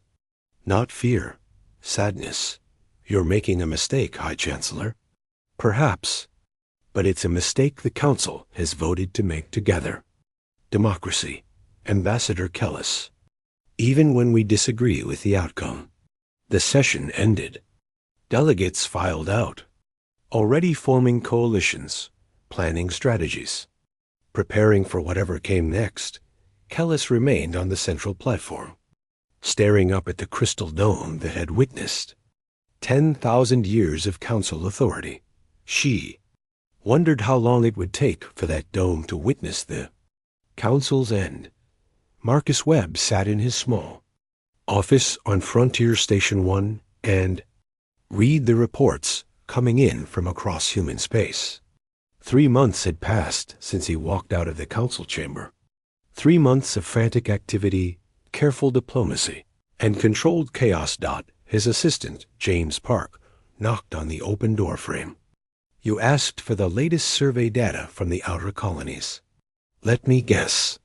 Not fear, sadness. You're making a mistake, High Chancellor. Perhaps. But it's a mistake the Council has voted to make together. Democracy, Ambassador Kellis. Even when we disagree with the outcome. The session ended. Delegates filed out, already forming coalitions, planning strategies. Preparing for whatever came next, Kellis remained on the central platform, staring up at the crystal dome that had witnessed 10,000 years of Council authority. She wondered how long it would take for that dome to witness the Council's end. Marcus Webb sat in his small office on Frontier Station 1 and read the reports coming in from across human space. 3 months had passed since he walked out of the Council chamber. 3 months of frantic activity, careful diplomacy, and controlled chaos. His assistant, James Park, knocked on the open door frame. You asked for the latest survey data from the outer colonies. Let me guess.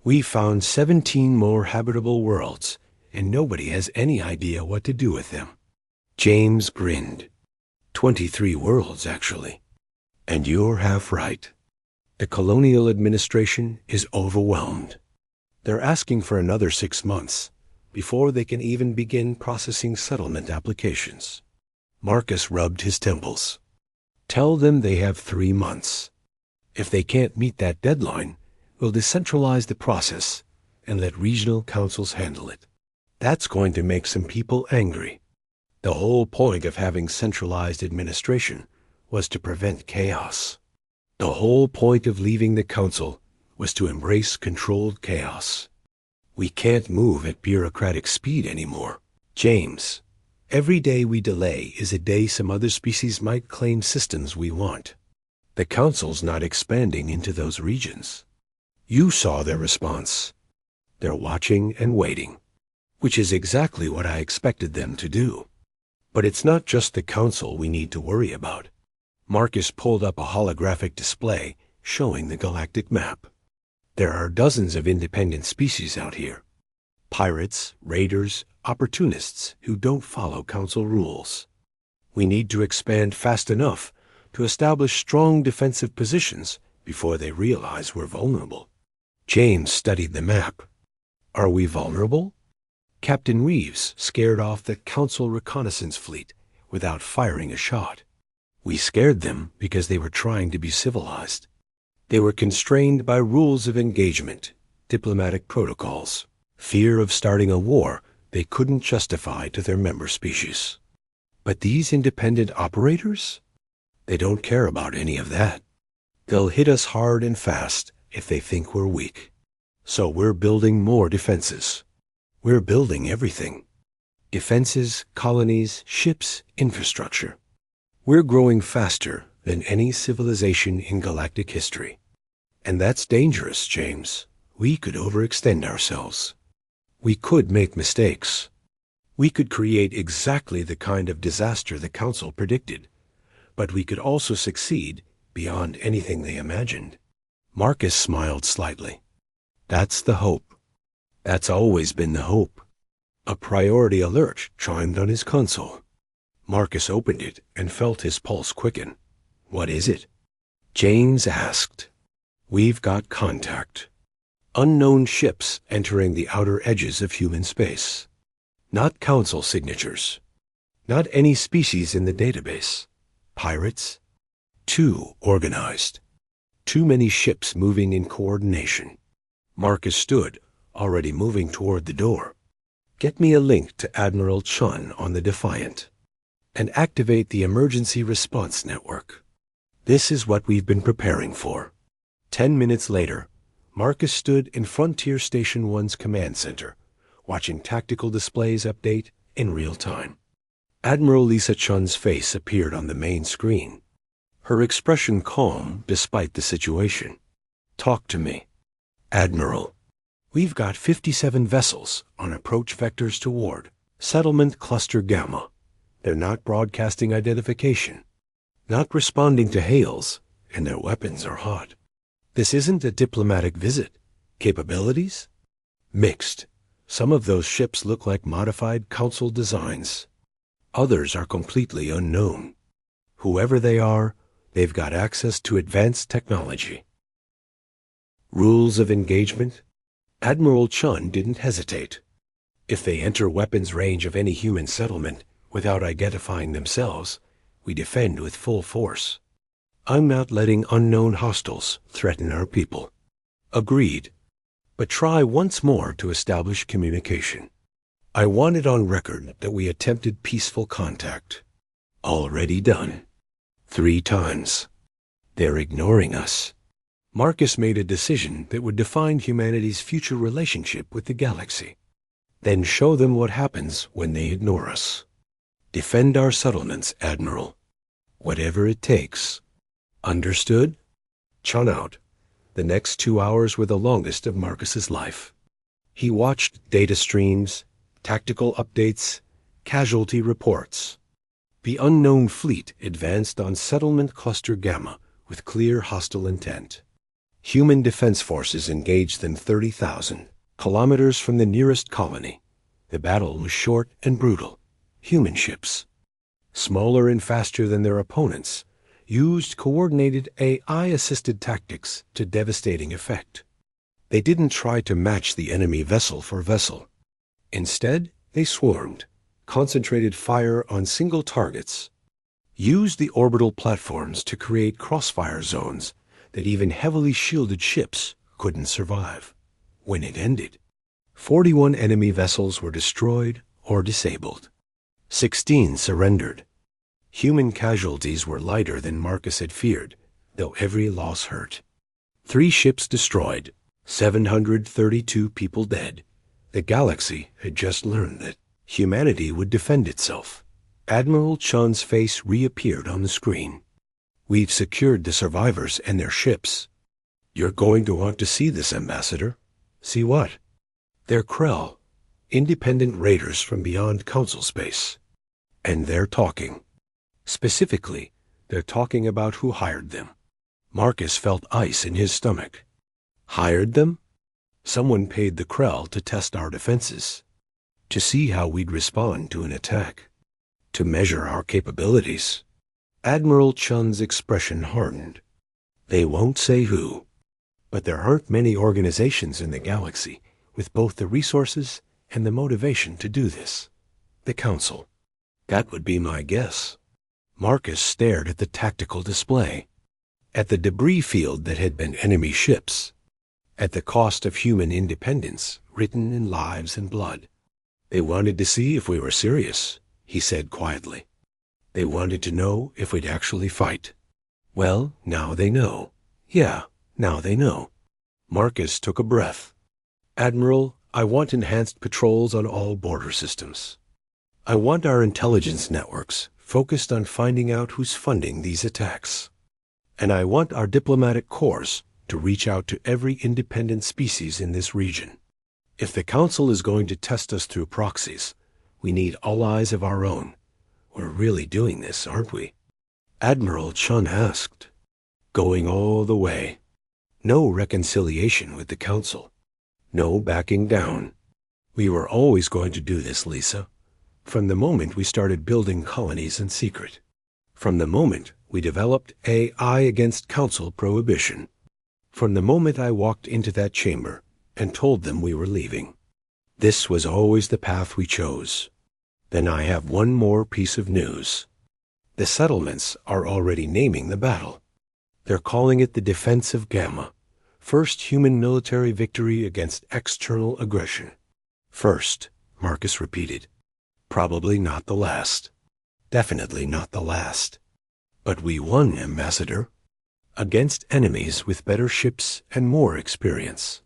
We found 17 more habitable worlds, and nobody has any idea what to do with them. James grinned. 23 worlds, actually. And you're half right. The colonial administration is overwhelmed. They're asking for another 6 months before they can even begin processing settlement applications. Marcus rubbed his temples. Tell them they have 3 months. If they can't meet that deadline, we'll decentralize the process and let regional councils handle it. That's going to make some people angry. The whole point of having centralized administration was to prevent chaos. The whole point of leaving the council was to embrace controlled chaos. We can't move at bureaucratic speed anymore. James, every day we delay is a day some other species might claim systems we want. The council's not expanding into those regions. You saw their response. They're watching and waiting, which is exactly what I expected them to do. But it's not just the council we need to worry about. Marcus pulled up a holographic display showing the galactic map. There are dozens of independent species out here. Pirates, raiders, opportunists who don't follow council rules. We need to expand fast enough to establish strong defensive positions before they realize we're vulnerable. James studied the map. Are we vulnerable? Captain Reeves scared off the Council reconnaissance fleet without firing a shot. We scared them because they were trying to be civilized. They were constrained by rules of engagement, diplomatic protocols, fear of starting a war they couldn't justify to their member species. But these independent operators? They don't care about any of that. They'll hit us hard and fast if they think we're weak. So we're building more defenses. We're building everything. Defenses, colonies, ships, infrastructure. We're growing faster than any civilization in galactic history. And that's dangerous, James. We could overextend ourselves. We could make mistakes. We could create exactly the kind of disaster the Council predicted. But we could also succeed beyond anything they imagined. Marcus smiled slightly. That's the hope. That's always been the hope. A priority alert chimed on his console. Marcus opened it and felt his pulse quicken. What is it? James asked. We've got contact. Unknown ships entering the outer edges of human space. Not Council signatures. Not any species in the database. Pirates? Too organized. Too many ships moving in coordination. Marcus stood, already moving toward the door. Get me a link to Admiral Chun on the Defiant. And activate the emergency response network. This is what we've been preparing for. 10 minutes later, Marcus stood in Frontier Station 1's command center, watching tactical displays update in real time. Admiral Lisa Chun's face appeared on the main screen. Her expression calm despite the situation. Talk to me. Admiral, we've got 57 vessels on approach vectors toward Settlement Cluster Gamma. They're not broadcasting identification, not responding to hails, and their weapons are hot. This isn't a diplomatic visit. Capabilities? Mixed. Some of those ships look like modified Council designs. Others are completely unknown. Whoever they are, they've got access to advanced technology. Rules of engagement? Admiral Chun didn't hesitate. If they enter weapons range of any human settlement without identifying themselves, we defend with full force. I'm not letting unknown hostiles threaten our people. Agreed. But try once more to establish communication. I want it on record that we attempted peaceful contact. Already done. 3 times. They're ignoring us. Marcus made a decision that would define humanity's future relationship with the galaxy. Then show them what happens when they ignore us. Defend our settlements, Admiral. Whatever it takes. Understood? Chun out. The next 2 hours were the longest of Marcus's life. He watched data streams, tactical updates, casualty reports. The unknown fleet advanced on Settlement Cluster Gamma with clear hostile intent. Human defense forces engaged them 30,000 kilometers from the nearest colony. The battle was short and brutal. Human ships, smaller and faster than their opponents, used coordinated AI-assisted tactics to devastating effect. They didn't try to match the enemy vessel for vessel. Instead, they swarmed, concentrated fire on single targets, used the orbital platforms to create crossfire zones that even heavily shielded ships couldn't survive. When it ended, 41 enemy vessels were destroyed or disabled. 16 surrendered. Human casualties were lighter than Marcus had feared, though every loss hurt. 3 ships destroyed, 732 people dead. The galaxy had just learned that humanity would defend itself. Admiral Chun's face reappeared on the screen. We've secured the survivors and their ships. You're going to want to see this, Ambassador. See what? They're Krell, independent raiders from beyond Council space. And they're talking. Specifically, they're talking about who hired them. Marcus felt ice in his stomach. Hired them? Someone paid the Krell to test our defenses, to see how we'd respond to an attack. To measure our capabilities. Admiral Chun's expression hardened. They won't say who, but there aren't many organizations in the galaxy with both the resources and the motivation to do this. The Council. That would be my guess. Marcus stared at the tactical display, at the debris field that had been enemy ships, at the cost of human independence written in lives and blood. They wanted to see if we were serious, he said quietly. They wanted to know if we'd actually fight. Well, now they know. Yeah, now they know. Marcus took a breath. Admiral, I want enhanced patrols on all border systems. I want our intelligence networks focused on finding out who's funding these attacks. And I want our diplomatic corps to reach out to every independent species in this region. If the Council is going to test us through proxies, we need allies of our own. We're really doing this, aren't we? Admiral Chun asked. Going all the way. No reconciliation with the Council. No backing down. We were always going to do this, Lisa. From the moment we started building colonies in secret. From the moment we developed AI against Council prohibition. From the moment I walked into that chamber and told them we were leaving. This was always the path we chose. Then I have one more piece of news. The settlements are already naming the battle. They're calling it the Defense of Gamma. First human military victory against external aggression. First, Marcus repeated. Probably not the last. Definitely not the last. But we won, Ambassador. Against enemies with better ships and more experience.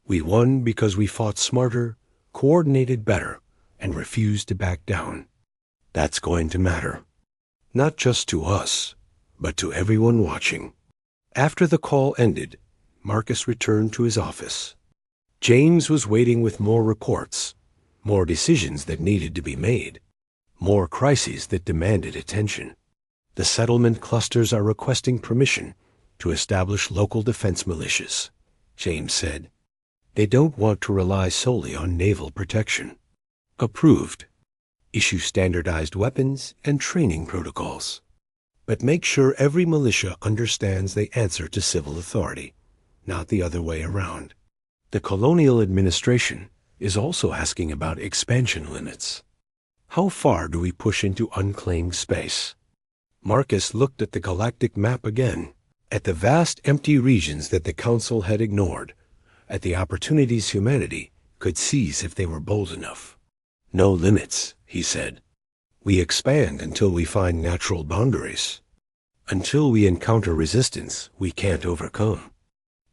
We won because we fought smarter, coordinated better, and refused to back down. That's going to matter. Not just to us, but to everyone watching. After the call ended, Marcus returned to his office. James was waiting with more reports, more decisions that needed to be made, more crises that demanded attention. The settlement clusters are requesting permission to establish local defense militias, James said. They don't want to rely solely on naval protection. Approved. Issue standardized weapons and training protocols. But make sure every militia understands they answer to civil authority, not the other way around. The colonial administration is also asking about expansion limits. How far do we push into unclaimed space? Marcus looked at the galactic map again, at the vast empty regions that the Council had ignored, at the opportunities humanity could seize if they were bold enough. No limits, he said. We expand until we find natural boundaries. Until we encounter resistance we can't overcome.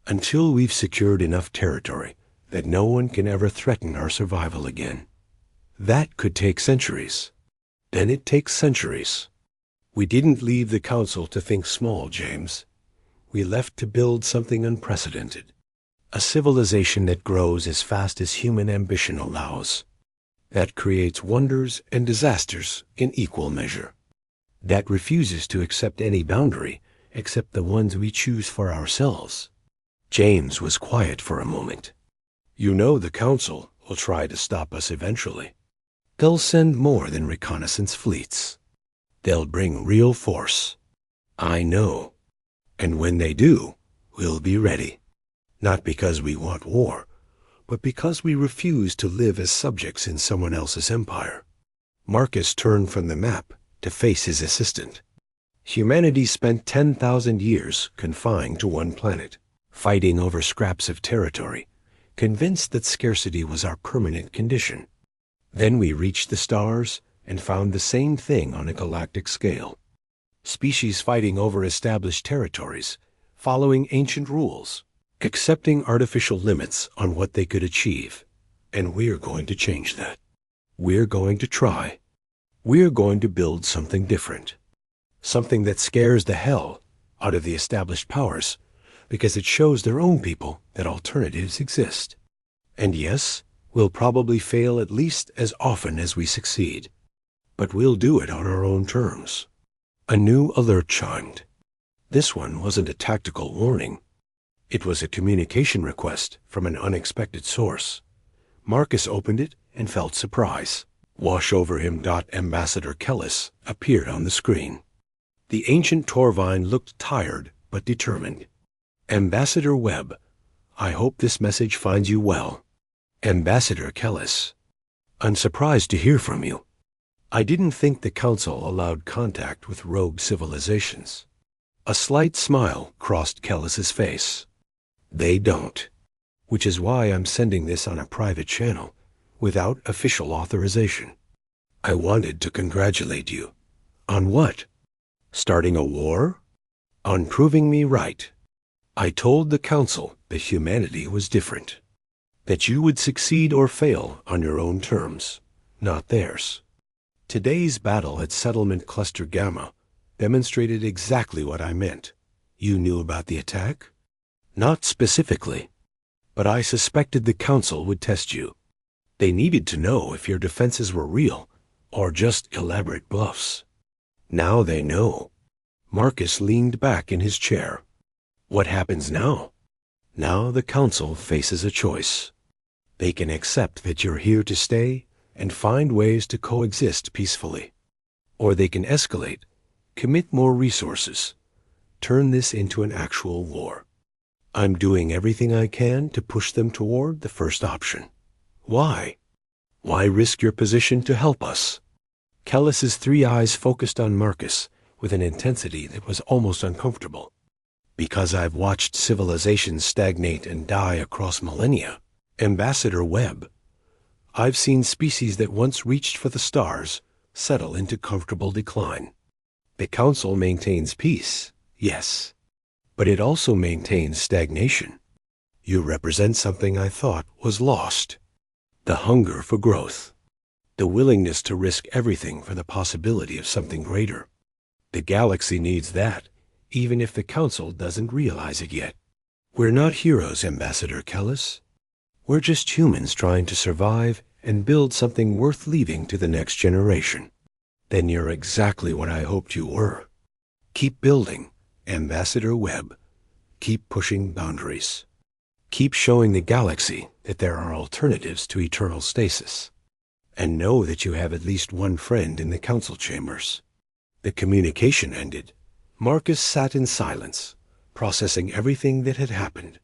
Until we've secured enough territory that no one can ever threaten our survival again. That could take centuries. Then it takes centuries. We didn't leave the Council to think small, James. We left to build something unprecedented. A civilization that grows as fast as human ambition allows. That creates wonders and disasters in equal measure. That refuses to accept any boundary except the ones we choose for ourselves. James was quiet for a moment. You know the Council will try to stop us eventually. They'll send more than reconnaissance fleets. They'll bring real force. I know. And when they do, we'll be ready. Not because we want war, but because we refuse to live as subjects in someone else's empire. Marcus turned from the map to face his assistant. Humanity spent 10,000 years confined to one planet, fighting over scraps of territory, convinced that scarcity was our permanent condition. Then we reached the stars and found the same thing on a galactic scale. Species fighting over established territories, following ancient rules, accepting artificial limits on what they could achieve. And we're going to change that. We're going to try. We're going to build something different. Something that scares the hell out of the established powers, because it shows their own people that alternatives exist. And yes, we'll probably fail at least as often as we succeed. But we'll do it on our own terms. A new alert chimed. This one wasn't a tactical warning. It was a communication request from an unexpected source. Marcus opened it and felt surprise. Wash over him. Ambassador Kellis appeared on the screen. The ancient Torvine looked tired but determined. Ambassador Webb, I hope this message finds you well. Ambassador Kellis, I'm surprised to hear from you. I didn't think the Council allowed contact with rogue civilizations. A slight smile crossed Kellis's face. They don't. Which is why I'm sending this on a private channel, without official authorization. I wanted to congratulate you. On what? Starting a war? On proving me right. I told the Council that humanity was different. That you would succeed or fail on your own terms, not theirs. Today's battle at Settlement Cluster Gamma demonstrated exactly what I meant. You knew about the attack? Not specifically, but I suspected the Council would test you. They needed to know if your defenses were real or just elaborate bluffs. Now they know. Marcus leaned back in his chair. What happens now? Now the Council faces a choice. They can accept that you're here to stay and find ways to coexist peacefully. Or they can escalate, commit more resources, turn this into an actual war. I'm doing everything I can to push them toward the first option. Why? Why risk your position to help us? Kellis's three eyes focused on Marcus with an intensity that was almost uncomfortable. Because I've watched civilizations stagnate and die across millennia. Ambassador Webb, I've seen species that once reached for the stars settle into comfortable decline. The Council maintains peace, yes, but it also maintains stagnation. You represent something I thought was lost. The hunger for growth. The willingness to risk everything for the possibility of something greater. The galaxy needs that, even if the Council doesn't realize it yet. We're not heroes, Ambassador Kellis. We're just humans trying to survive and build something worth leaving to the next generation. Then you're exactly what I hoped you were. Keep building, Ambassador Webb. Keep pushing boundaries. Keep showing the galaxy that there are alternatives to eternal stasis. And know that you have at least one friend in the Council chambers. The communication ended. Marcus sat in silence, processing everything that had happened.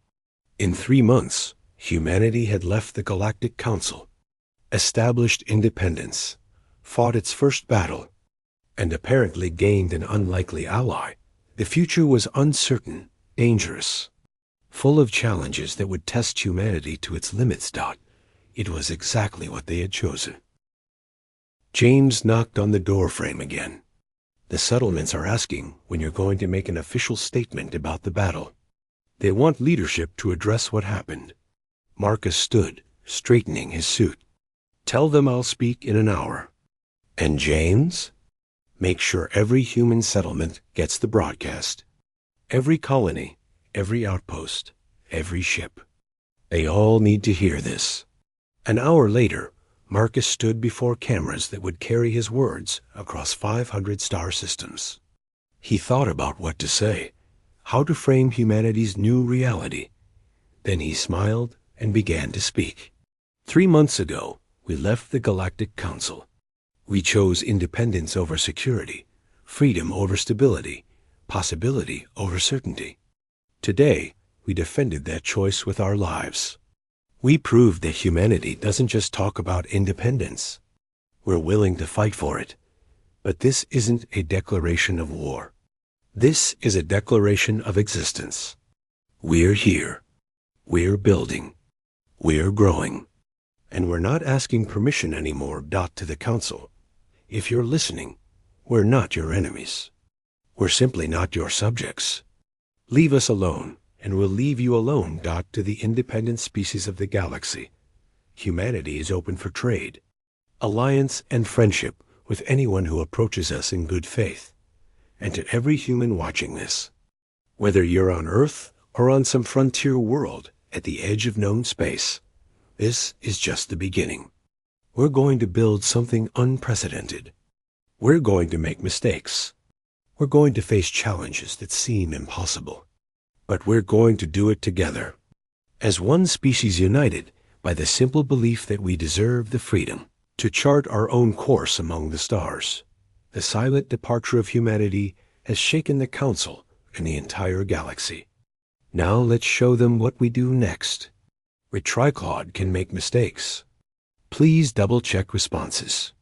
In 3 months, humanity had left the Galactic Council, established independence, fought its first battle, and apparently gained an unlikely ally. The future was uncertain, dangerous, full of challenges that would test humanity to its limits. It was exactly what they had chosen. James knocked on the doorframe again. The settlements are asking when you're going to make an official statement about the battle. They want leadership to address what happened. Marcus stood, straightening his suit. Tell them I'll speak in an hour. And James? Make sure every human settlement gets the broadcast. Every colony, every outpost, every ship. They all need to hear this. An hour later, Marcus stood before cameras that would carry his words across 500 star systems. He thought about what to say, how to frame humanity's new reality. Then he smiled and began to speak. 3 months ago, we left the Galactic Council. We chose independence over security, freedom over stability, possibility over certainty. Today, we defended that choice with our lives. We proved that humanity doesn't just talk about independence. We're willing to fight for it. But this isn't a declaration of war. This is a declaration of existence. We're here. We're building. We're growing. And we're not asking permission anymore. To the Council. If you're listening, we're not your enemies. We're simply not your subjects. Leave us alone, and we'll leave you alone. To the independent species of the galaxy. Humanity is open for trade, alliance, and friendship with anyone who approaches us in good faith. And to every human watching this, whether you're on Earth or on some frontier world at the edge of known space, this is just the beginning. We're going to build something unprecedented. We're going to make mistakes. We're going to face challenges that seem impossible. But we're going to do it together, as one species united by the simple belief that we deserve the freedom to chart our own course among the stars. The silent departure of humanity has shaken the Council and the entire galaxy. Now let's show them what we do next. Retriclod can make mistakes. Please double-check responses.